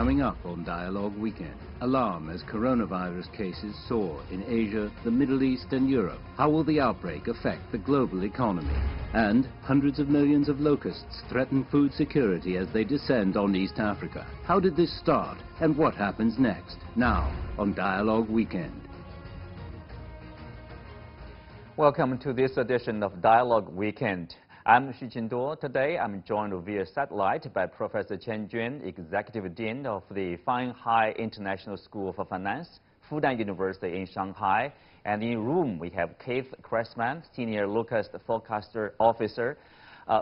Coming up on Dialogue Weekend, alarm as coronavirus cases soar in Asia, the Middle East and Europe. How will the outbreak affect the global economy? And hundreds of millions of locusts threaten food security as they descend on East Africa. How did this start and what happens next? Now on Dialogue Weekend. Welcome to this edition of Dialogue Weekend. I'm CGTN. Today I'm joined via satellite by Professor Chen Juan, Executive Dean of the Fanhai International School for Finance, Fudan University in Shanghai. And in room we have Keith Cressman, Senior Locust Forecaster Officer,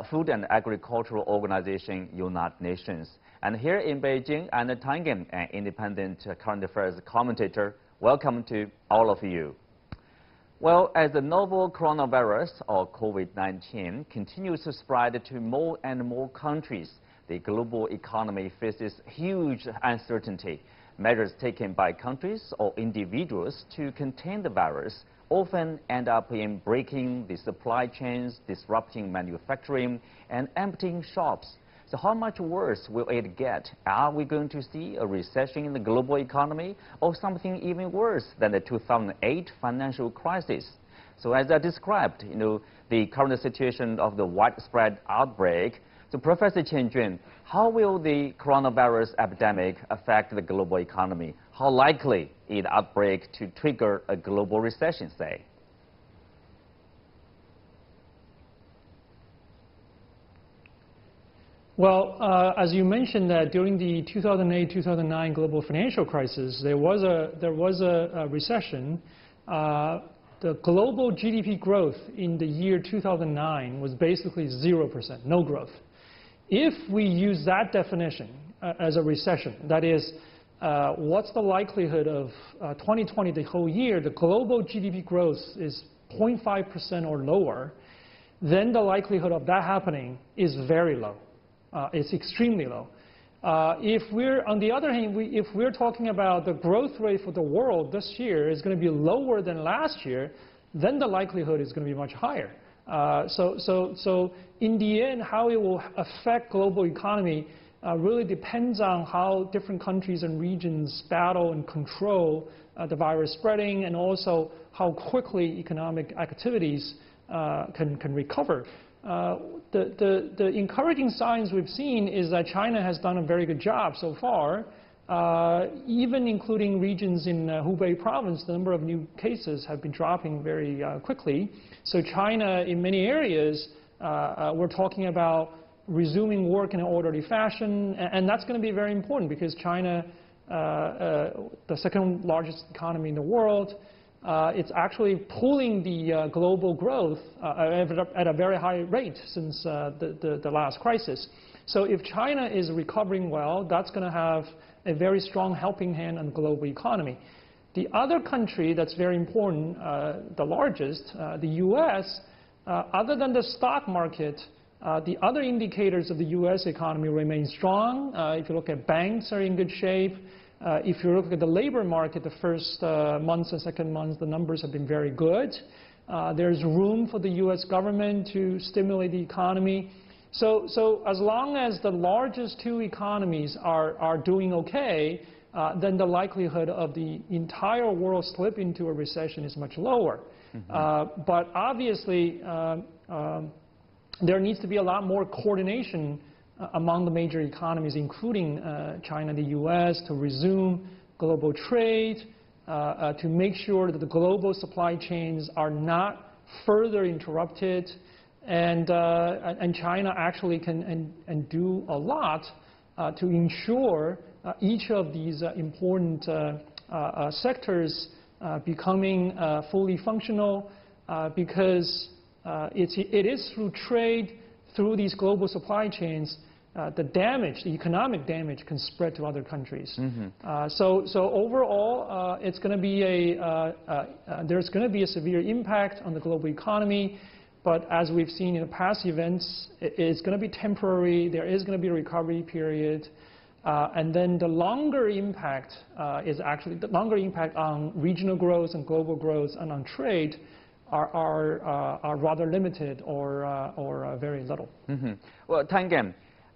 Food and Agricultural Organization, United Nations. And here in Beijing, Anna Tangen, an independent current affairs commentator. Welcome to all of you. Well, as the novel coronavirus, or COVID-19, continues to spread to more and more countries, the global economy faces huge uncertainty. Measures taken by countries or individuals to contain the virus often end up in breaking the supply chains, disrupting manufacturing, and emptying shops. So how much worse will it get? Are we going to see a recession in the global economy or something even worse than the 2008 financial crisis? So as I described, the current situation of the widespread outbreak. So Professor Chen Juan, how will the coronavirus epidemic affect the global economy? How likely is the outbreak to trigger a global recession, say? Well, as you mentioned, that during the 2008-2009 global financial crisis, there was a recession. The global GDP growth in the year 2009 was basically 0%, no growth. If we use that definition as a recession, that is, what's the likelihood of 2020, the whole year, the global GDP growth is 0.5% or lower, then the likelihood of that happening is very low. It's extremely low. If we're, on the other hand, if we're talking about the growth rate for the world this year is going to be lower than last year, then the likelihood is going to be much higher. So in the end, how it will affect global economy really depends on how different countries and regions battle and control the virus spreading, and also how quickly economic activities can recover. The encouraging signs we've seen is that China has done a very good job so far, even including regions in Hubei province. The number of new cases have been dropping very quickly. So China, in many areas, we're talking about resuming work in an orderly fashion, and that's going to be very important because China, the second largest economy in the world, it's actually pulling the global growth at a very high rate since the last crisis. So if China is recovering well, that's going to have a very strong helping hand on the global economy. The other country that's very important, the largest, the U.S., other than the stock market, the other indicators of the U.S. economy remain strong. If you look at banks are in good shape. If you look at the labor market, the first months and second months, the numbers have been very good. There's room for the U.S. government to stimulate the economy. So as long as the largest two economies are doing okay, then the likelihood of the entire world slip into a recession is much lower. Mm-hmm. But obviously, there needs to be a lot more coordination among the major economies, including China and the U.S., to resume global trade, to make sure that the global supply chains are not further interrupted. And China actually can and do a lot to ensure each of these important sectors becoming fully functional, because it is through trade, through these global supply chains, the damage, the economic damage, can spread to other countries. Mm-hmm. So overall, it's going to be there's going to be a severe impact on the global economy. But as we've seen in the past events, it's going to be temporary. There is going to be a recovery period. And then the longer impact is actually the longer impact on regional growth and global growth and on trade are rather limited or very little. Mm-hmm. Well, Tangen,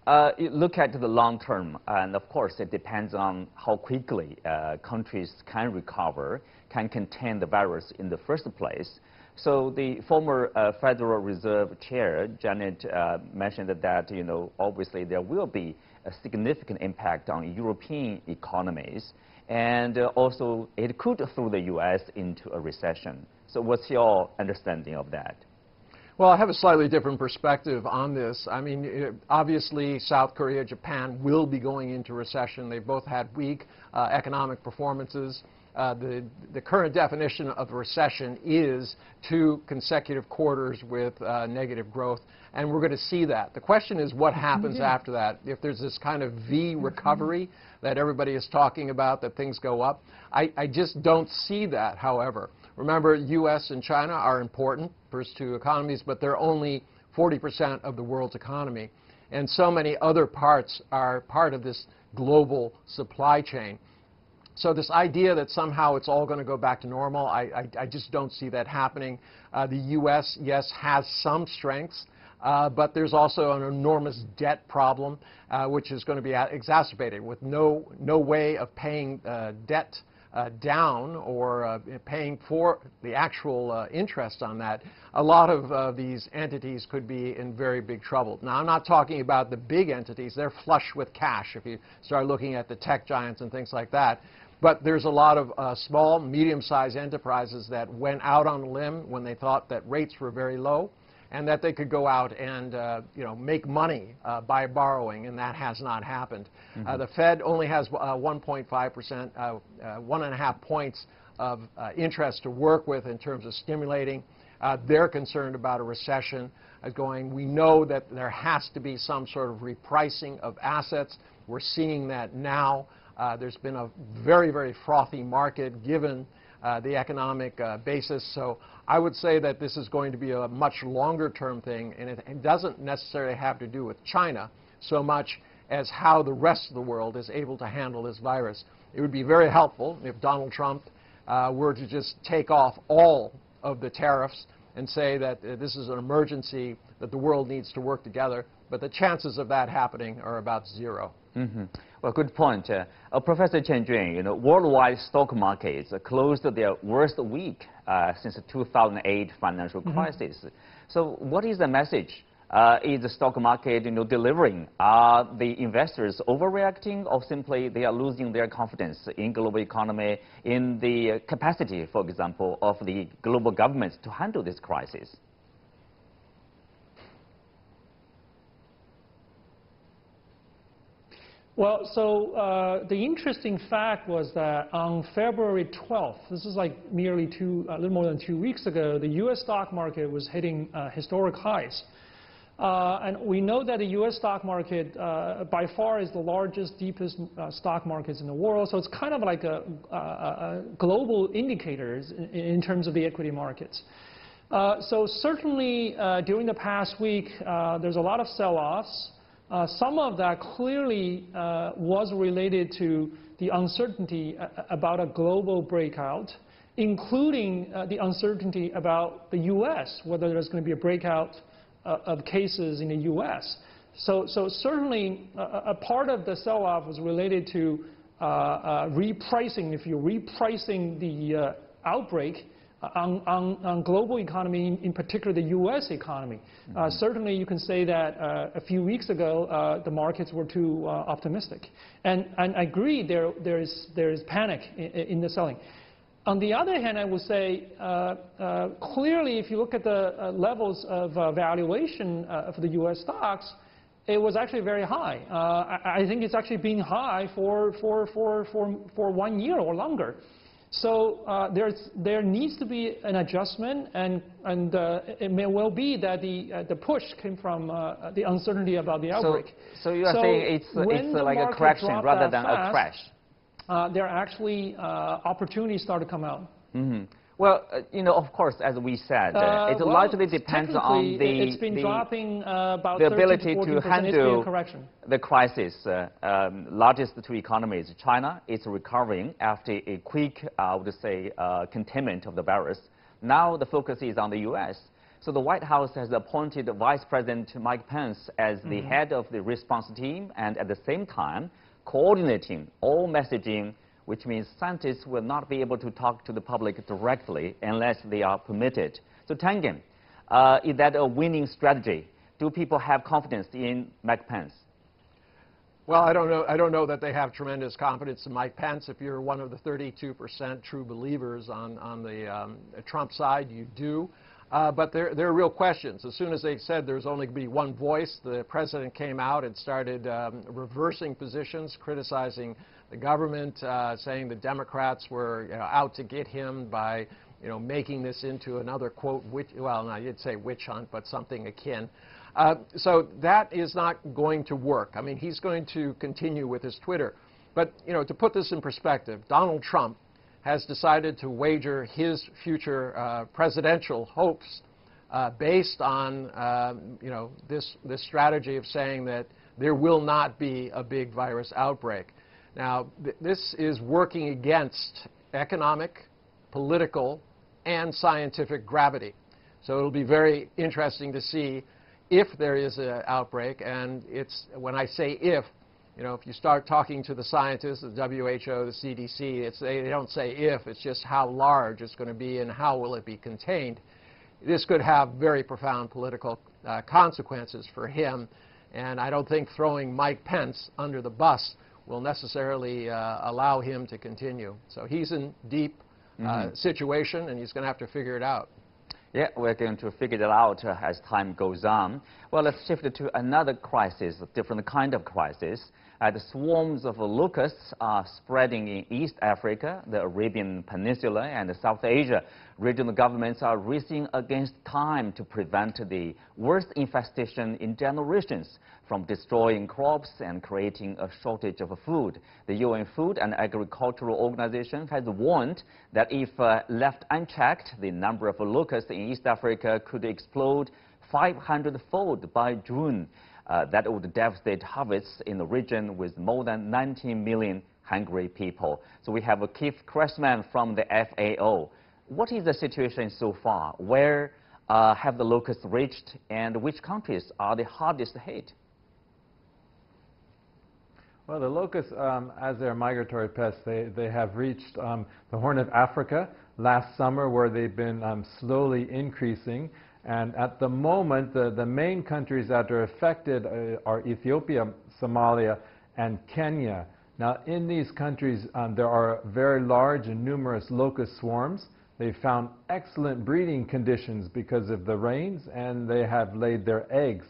You look at the long term, and of course it depends on how quickly countries can recover, can contain the virus in the first place. So the former Federal Reserve Chair, Janet, mentioned that, obviously there will be a significant impact on European economies, and also it could throw the U.S. into a recession. So what's your understanding of that? Well, I have a slightly different perspective on this. I mean, obviously, South Korea, Japan will be going into recession. They've both had weak economic performances. The current definition of a recession is 2 consecutive quarters with negative growth, and we're going to see that. The question is what happens after that. If there's this kind of V recovery that everybody is talking about, that things go up, I just don't see that, however. Remember, U.S. and China are important, first 2 economies, but they're only 40% of the world's economy. And so many other parts are part of this global supply chain. So this idea that somehow it's all going to go back to normal, I just don't see that happening. The U.S., yes, has some strengths, but there's also an enormous debt problem, which is going to be exacerbated with no way of paying debt down or paying for the actual interest on that. A lot of these entities could be in very big trouble. Now, I'm not talking about the big entities. They're flush with cash if you start looking at the tech giants and things like that. But there's a lot of small, medium-sized enterprises that went out on a limb when they thought that rates were very low and that they could go out and make money by borrowing, and that has not happened. The Fed only has 1.5%, 1.5 points of interest to work with in terms of stimulating. They're concerned about a recession we know that there has to be some sort of repricing of assets. We're seeing that now. There's been a very, very frothy market given the economic basis. So I would say that this is going to be a much longer-term thing, and it doesn't necessarily have to do with China so much as how the rest of the world is able to handle this virus. It would be very helpful if Donald Trump were to just take off all of the tariffs and say that this is an emergency, that the world needs to work together. But the chances of that happening are about 0. Well, good point. Professor Chen Jun, worldwide stock markets closed their worst week since the 2008 financial crisis. So what is the message? Is the stock market delivering? Are the investors overreacting, or simply they are losing their confidence in global economy, in the capacity, for example, of the global governments to handle this crisis? Well, so the interesting fact was that on February 12th, this is like merely a little more than 2 weeks ago, the U.S. stock market was hitting historic highs. And we know that the U.S. stock market by far is the largest, deepest stock markets in the world. So it's kind of like a global indicators in terms of the equity markets. So certainly during the past week, there's a lot of sell-offs. Some of that clearly was related to the uncertainty about a global breakout, including the uncertainty about the U.S., whether there's going to be a breakout of cases in the U.S. So certainly a part of the sell-off was related to repricing, repricing the outbreak on global economy, in particular the U.S. economy. Certainly you can say that a few weeks ago the markets were too optimistic. And I agree there is panic in the selling. On the other hand, I would say clearly if you look at the levels of valuation for the U.S. stocks, it was actually very high. I think it's actually been high for 1 year or longer. So there needs to be an adjustment, and it may well be that the push came from the uncertainty about the outbreak. So you are saying it's like a correction rather than a crash? There are actually opportunities start to come out. Well, of course, as we said, it largely depends on it's been dropping about the ability to handle the crisis. Largest 2 economies, China is recovering after a quick, I would say, containment of the virus. Now the focus is on the U.S. So the White House has appointed Vice President Mike Pence as the head of the response team, and at the same time coordinating all messaging, which means scientists will not be able to talk to the public directly unless they are permitted. So Tangen, is that a winning strategy? Do people have confidence in Mike Pence? Well, I don't know. I don't know that they have tremendous confidence in Mike Pence. If you're one of the 32% true believers on the Trump side, you do. But there are real questions. As soon as they said there's only going to be one voice, the president came out and started reversing positions, criticizing the government, saying the Democrats were out to get him by making this into another, quote, well, I did say witch hunt, but something akin. So that is not going to work. I mean, he's going to continue with his Twitter. But, to put this in perspective, Donald Trump has decided to wager his future presidential hopes based on, this strategy of saying that there will not be a big virus outbreak. Now, this is working against economic, political, and scientific gravity. So it'll be very interesting to see if there is an outbreak. And when I say if you start talking to the scientists, the WHO, the CDC, they don't say if, it's just how large it's going to be and how will it be contained. This could have very profound political consequences for him. And I don't think throwing Mike Pence under the bus will necessarily allow him to continue. So he's in deep situation, and he's going to have to figure it out. Yeah, we're going to figure it out as time goes on. Well, let's shift to another crisis, a different kind of crisis. The swarms of locusts are spreading in East Africa, the Arabian Peninsula, and South Asia. Regional governments are racing against time to prevent the worst infestation in generations from destroying crops and creating a shortage of food. The UN Food and Agricultural Organization has warned that if left unchecked, the number of locusts in East Africa could explode 500-fold by June. That would devastate harvests in the region with more than 19 million hungry people. So we have Keith Cressman from the FAO. What is the situation so far? Where have the locusts reached, and which countries are the hardest hit? Well, the locusts, as they're migratory pests, they have reached the Horn of Africa last summer, where they've been slowly increasing. And at the moment, the main countries that are affected are Ethiopia, Somalia, and Kenya. Now, in these countries, there are very large and numerous locust swarms. They found excellent breeding conditions because of the rains, and they have laid their eggs.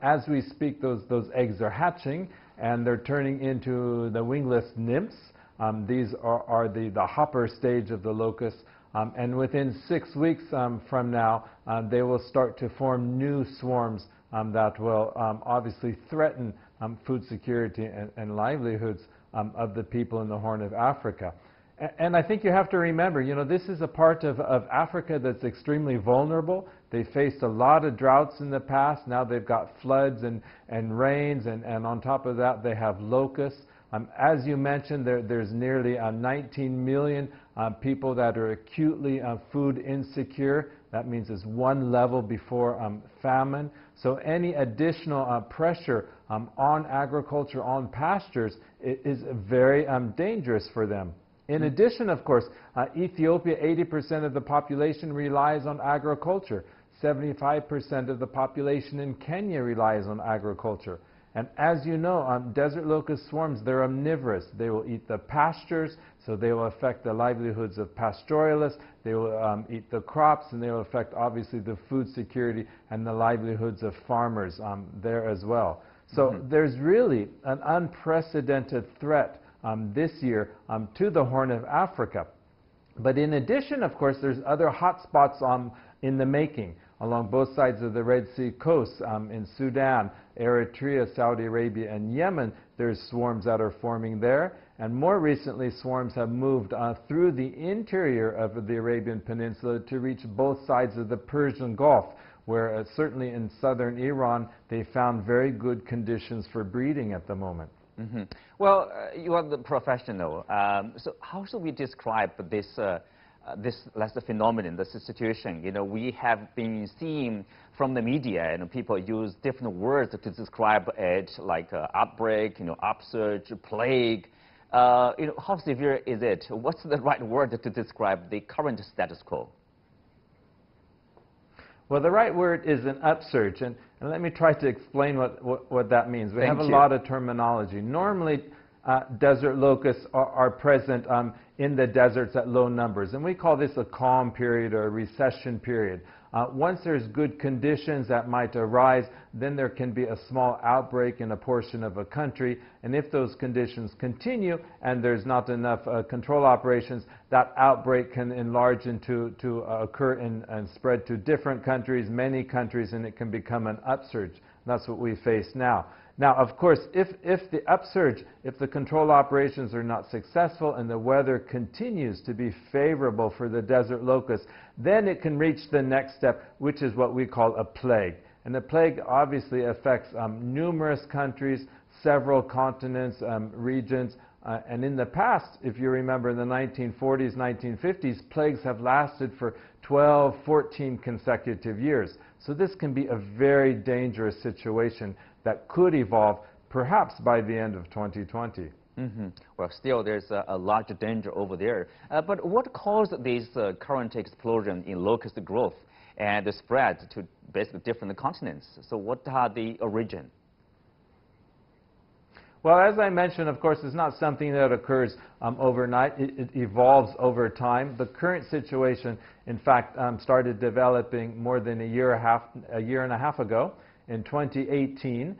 As we speak, those eggs are hatching, and they're turning into the wingless nymphs. These are the hopper stage of the locusts. And within 6 weeks from now, they will start to form new swarms that will obviously threaten food security and livelihoods of the people in the Horn of Africa. And I think you have to remember, this is a part of Africa that's extremely vulnerable. They faced a lot of droughts in the past. Now they've got floods and rains, and on top of that, they have locusts. As you mentioned, there's nearly 19 million people that are acutely food insecure. That means it's one level before famine. So any additional pressure on agriculture, on pastures, is very dangerous for them. In addition, of course, Ethiopia, 80% of the population relies on agriculture. 75% of the population in Kenya relies on agriculture. And as you know, desert locust swarms, they're omnivorous. They will eat the pastures, so they will affect the livelihoods of pastoralists. They will eat the crops, and they will affect, obviously, the food security and the livelihoods of farmers there as well. So there's really an unprecedented threat this year to the Horn of Africa. But in addition, of course, there's other hotspots in the making along both sides of the Red Sea coast. In Sudan, Eritrea, Saudi Arabia, and Yemen, there's swarms that are forming there. And more recently, swarms have moved through the interior of the Arabian Peninsula to reach both sides of the Persian Gulf, where certainly in southern Iran, they found very good conditions for breeding at the moment. Well, you are the professional. So how should we describe this that's the phenomenon, that's the situation. You know, we have been seeing from the media, and people use different words to describe it, like outbreak, you know, upsurge, plague. You know, how severe is it? What's the right word to describe the current status quo? Well, the right word is an upsurge, and let me try to explain what that means. We have a Thank you. lot of terminology. Normally, desert locusts are present in the deserts at low numbers, and we call this a calm period or a recession period. Once there's good conditions that might arise, then there can be a small outbreak in a portion of a country, and if those conditions continue and there's not enough control operations, that outbreak can enlarge to occur and spread to different countries, many countries, and it can become an upsurge. That's what we face now. Now, of course, if the upsurge, if the control operations are not successful and the weather continues to be favorable for the desert locust, then it can reach the next step, which is what we call a plague. And the plague obviously affects numerous countries, several continents, regions. And in the past, if you remember, in the 1940s, 1950s, plagues have lasted for 12, 14 consecutive years. So this can be a very dangerous situation that could evolve perhaps by the end of 2020. Mm-hmm. Well, still there's a large danger over there. But what caused this current explosion in locust growth and the spread to basically different continents? So what are the origin? Well, as I mentioned, of course, it's not something that occurs overnight. It evolves over time. The current situation, in fact, started developing more than a year and a half ago. In 2018,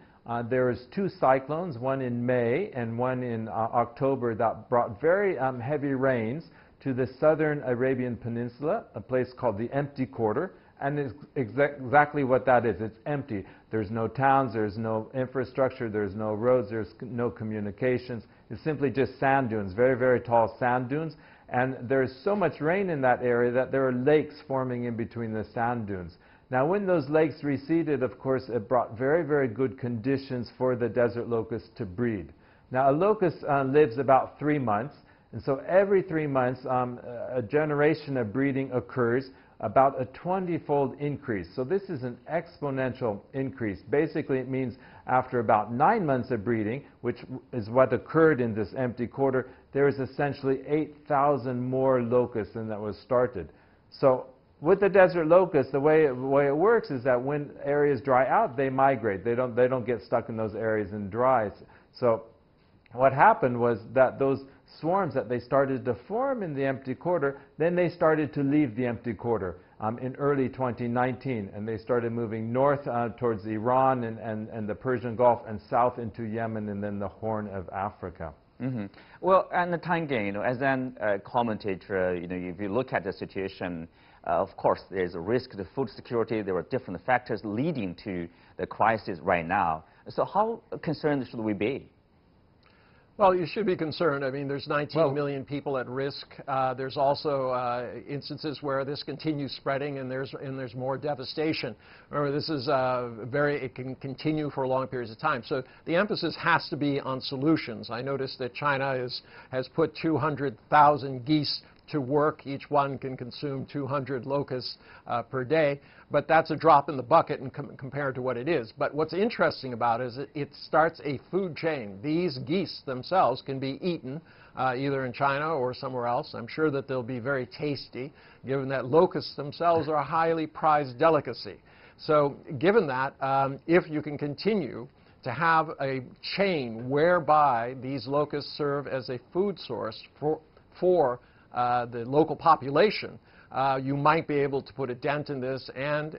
there was 2 cyclones, one in May and one in October, that brought very heavy rains to the southern Arabian Peninsula, a place called the Empty Quarter. And it's exactly what that is. It's empty. There's no towns, there's no infrastructure, there's no roads, there's no communications. It's simply just sand dunes, very, very tall sand dunes. And there's so much rain in that area that there are lakes forming in between the sand dunes. Now, when those lakes receded, of course, it brought very, very good conditions for the desert locust to breed. Now, a locust lives about 3 months, and so every 3 months, a generation of breeding occurs, about a 20-fold increase. So this is an exponential increase. Basically, it means after about 9 months of breeding, which is what occurred in this empty quarter, there is essentially 8,000 more locusts than that was started. So with the desert locust, the way it works is that when areas dry out, they migrate. They don't get stuck in those areas and dry. So what happened was that those swarms that they started to form in the empty quarter, then they started to leave the empty quarter in early 2019, and they started moving north towards Iran and the Persian Gulf, and south into Yemen and then the Horn of Africa. Mm-hmm. Well, and Tangen, you know, as a commentator, you know, if you look at the situation, of course, there's a risk to food security. There are different factors leading to the crisis right now. So how concerned should we be? Well, you should be concerned. I mean, there's 19 million people at risk. There's also instances where this continues spreading, and there's more devastation. Remember, this is it can continue for long periods of time. So the emphasis has to be on solutions. I noticed that China has put 200,000 geese to work. Each one can consume 200 locusts per day. But that's a drop in the bucket compared to what it is. But what's interesting about it is it starts a food chain. These geese themselves can be eaten either in China or somewhere else. I'm sure that they'll be very tasty, given that locusts themselves are a highly prized delicacy. So given that, if you can continue to have a chain whereby these locusts serve as a food source for the local population, you might be able to put a dent in this and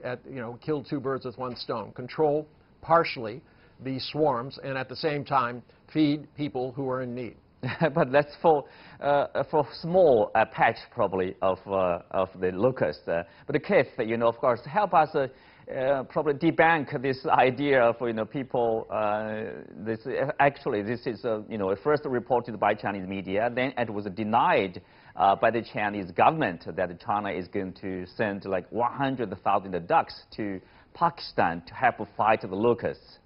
kill 2 birds with 1 stone. Control partially the swarms and at the same time feed people who are in need. But that's for small patch probably of the locust. But Keith, you know, of course, help us probably debunk this idea of people. This is first reported by Chinese media, then it was denied by the Chinese government that China is going to send like 100,000 ducks to Pakistan to help fight the locusts.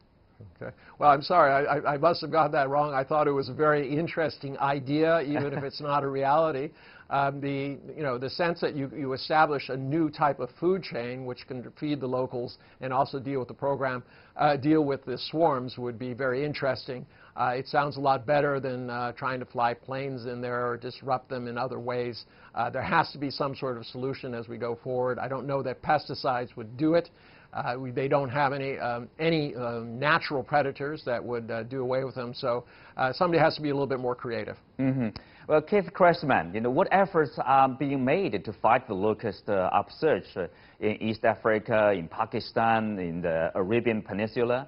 Okay. Well, I'm sorry. I must have got that wrong. I thought it was a very interesting idea, even if it's not a reality. The sense that you establish a new type of food chain which can feed the locals and also deal with the swarms would be very interesting. It sounds a lot better than trying to fly planes in there or disrupt them in other ways. There has to be some sort of solution as we go forward. I don't know that pesticides would do it. They don't have any natural predators that would do away with them. So somebody has to be a little bit more creative. Mm-hmm. Well, Keith Cressman, what efforts are being made to fight the locust upsurge in East Africa, in Pakistan, in the Arabian Peninsula?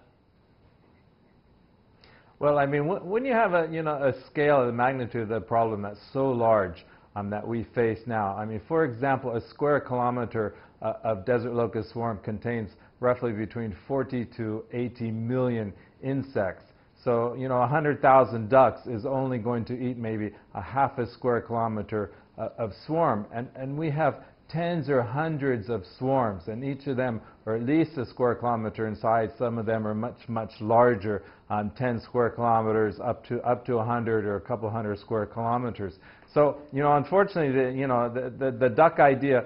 Well, I mean, when you have a scale of the magnitude of the problem that's so large that we face now, I mean, for example, a square kilometer of desert locust swarm contains roughly between 40 to 80 million insects. So, 100,000 ducks is only going to eat maybe a half a square kilometer of swarm. And we have tens or hundreds of swarms, and each of them are at least a square kilometer in size. Some of them are much, much larger, 10 square kilometers up to 100 or a couple hundred square kilometers. So, unfortunately, the duck idea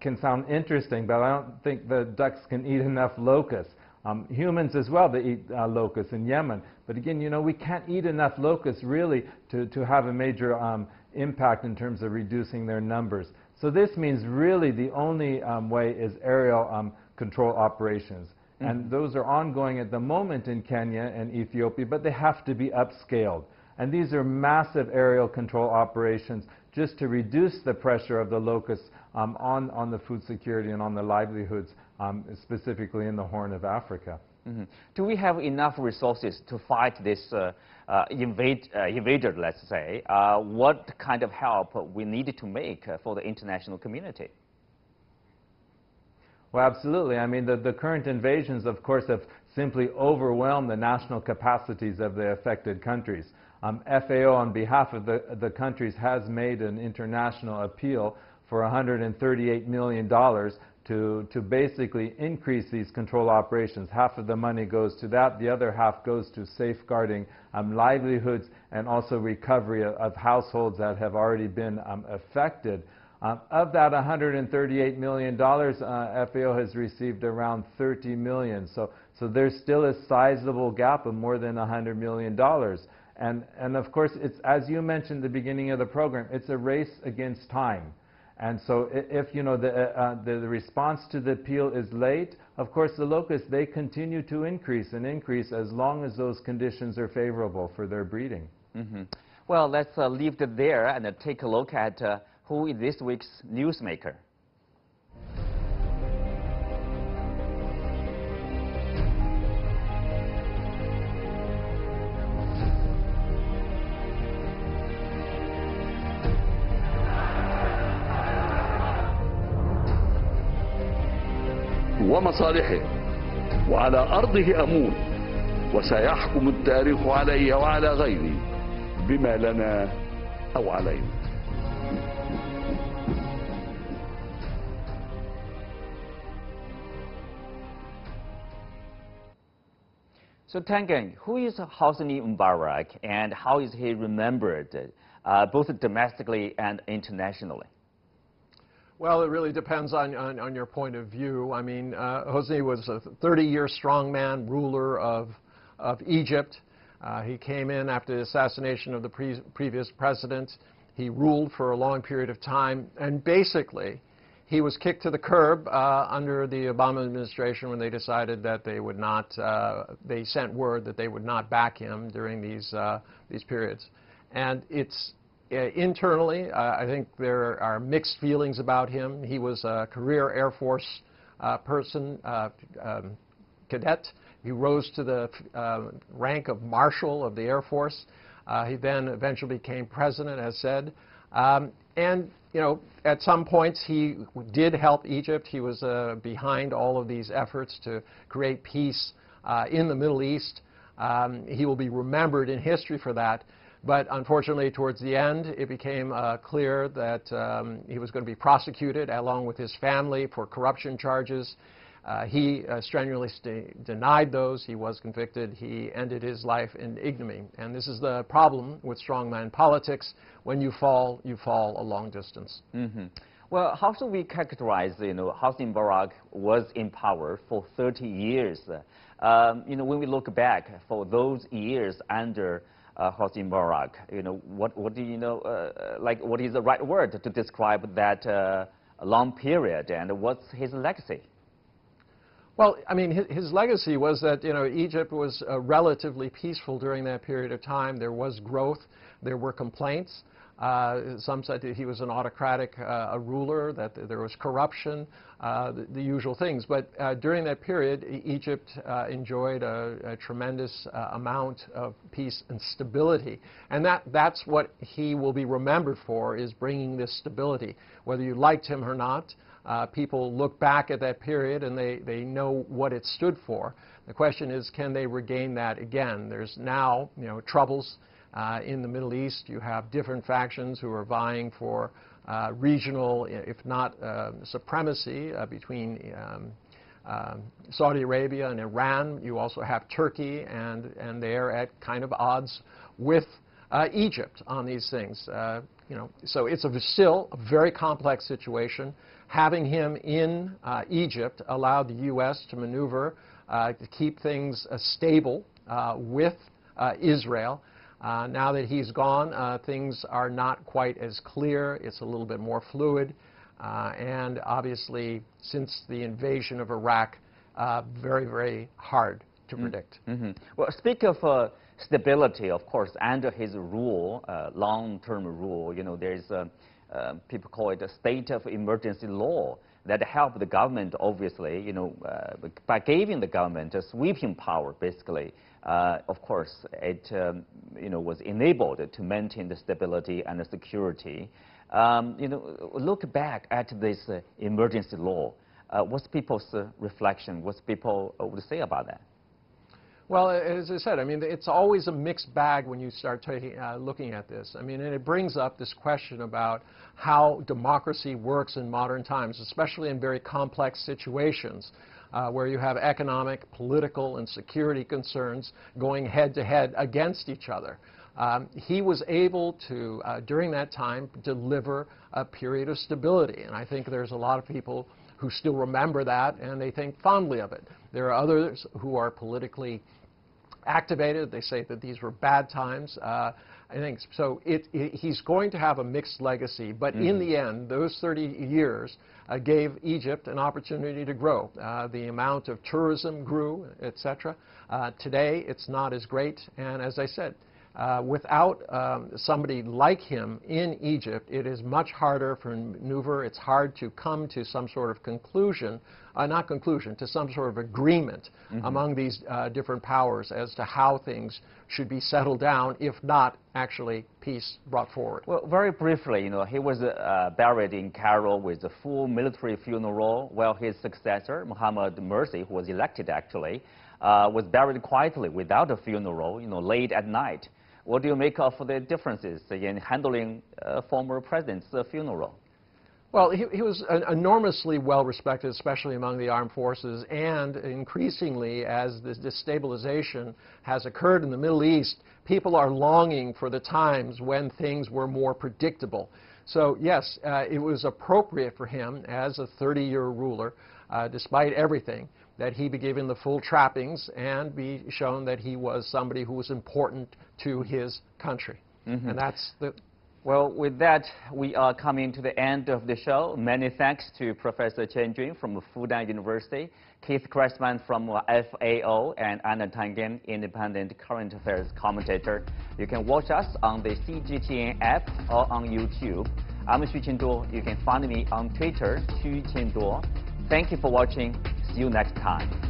can sound interesting, but I don't think the ducks can eat enough locusts. Humans as well, they eat locusts in Yemen. But again, we can't eat enough locusts really to have a major impact in terms of reducing their numbers. So this means really the only way is aerial control operations. Mm-hmm. And those are ongoing at the moment in Kenya and Ethiopia, but they have to be upscaled. And these are massive aerial control operations just to reduce the pressure of the locusts on the food security and on the livelihoods, specifically in the Horn of Africa. Mm-hmm. Do we have enough resources to fight this invader, let's say? What kind of help we need to make for the international community? Well, absolutely. I mean, the current invasions, of course, have simply overwhelmed the national capacities of the affected countries. FAO, on behalf of the countries, has made an international appeal for $138 million to basically increase these control operations. Half of the money goes to that. The other half goes to safeguarding livelihoods and also recovery of households that have already been affected. Of that $138 million, FAO has received around $30 million. So there's still a sizable gap of more than $100 million. And of course, it's, as you mentioned at the beginning of the program, it's a race against time. And so if the response to the appeal is late, of course the locusts, they continue to increase and increase as long as those conditions are favorable for their breeding. Mm-hmm. Well, let's leave it there and take a look at who is this week's Newsmaker. ومصالحه وعلى أرضه أمون وسيحكم التاريخ علي وعلى غيري بما لنا أو علينا. So Tangen, who is Hosni Mubarak and how is he remembered, both domestically and internationally? Well, it really depends on your point of view. I mean, Hosni was a 30-year strongman ruler of Egypt. He came in after the assassination of the previous president. He ruled for a long period of time, and basically, he was kicked to the curb under the Obama administration when they decided that they would not. They sent word that they would not back him during these periods, and it's. Internally, I think there are mixed feelings about him. He was a career Air Force cadet. He rose to the rank of Marshal of the Air Force. He then eventually became president, as said. And, at some points he did help Egypt. He was behind all of these efforts to create peace in the Middle East. He will be remembered in history for that. But unfortunately, towards the end, it became clear that he was going to be prosecuted along with his family for corruption charges. He strenuously denied those. He was convicted. He ended his life in ignominy. And this is the problem with strongman politics. When you fall a long distance. Mm-hmm. Well, how should we characterize, Hosni Mubarak was in power for 30 years. When we look back for those years under Hosni Mubarak, what do you know, what is the right word to describe that long period, and what's his legacy? Well, I mean, his legacy was that, Egypt was relatively peaceful during that period of time. There was growth. There were complaints. Some said that he was an autocratic ruler, that there was corruption, the usual things. But during that period, Egypt enjoyed a tremendous amount of peace and stability. And that's what he will be remembered for, is bringing this stability. Whether you liked him or not, people look back at that period and they know what it stood for. The question is, can they regain that again? There's now, troubles in the Middle East. You have different factions who are vying for regional, if not supremacy, between Saudi Arabia and Iran. You also have Turkey, and they're at kind of odds with Egypt on these things. So it's still a very complex situation. Having him in Egypt allowed the U.S. to maneuver to keep things stable with Israel. Now that he's gone, things are not quite as clear. It's a little bit more fluid. And obviously, since the invasion of Iraq, very, very hard to predict. Mm-hmm. Well, speak of stability, of course, under his rule, long-term rule, there's people call it a state of emergency law that helped the government, obviously, by giving the government a sweeping power, basically. Of course, it was enabled to maintain the stability and the security. Look back at this emergency law. What's people's reflection? What's people would say about that? Well, as I said, I mean, it's always a mixed bag when you start looking at this. I mean, and it brings up this question about how democracy works in modern times, especially in very complex situations where you have economic, political, and security concerns going head-to-head against each other. He was able to, during that time, deliver a period of stability. And I think there's a lot of people who still remember that, and they think fondly of it. There are others who are politically activated. They say that these were bad times. I think so. He's going to have a mixed legacy, but in the end, those 30 years gave Egypt an opportunity to grow. The amount of tourism grew, etc. Today, it's not as great, and as I said, without somebody like him in Egypt, it is much harder for maneuver. It's hard to come to some sort of conclusion, not conclusion, to some sort of agreement among these different powers as to how things should be settled down, if not actually peace brought forward. Well, very briefly, he was buried in Cairo with a full military funeral, while his successor, Mohammed Morsi, who was elected actually, was buried quietly without a funeral, late at night. What do you make of the differences in handling former president's funeral? Well, he was enormously well respected, especially among the armed forces, and increasingly, as this destabilization has occurred in the Middle East, people are longing for the times when things were more predictable. So yes, it was appropriate for him as a 30-year ruler, despite everything, that he be given the full trappings and be shown that he was somebody who was important to his country. And that's the... Well, with that, we are coming to the end of the show. Many thanks to Professor Chen Jun from Fudan University, Keith Cressman from FAO, and Anna Tangen, independent current affairs commentator. You can watch us on the CGTN app or on YouTube. I'm Xu Qinduo. You can find me on Twitter, Xu Qinduo. Thank you for watching. See you next time.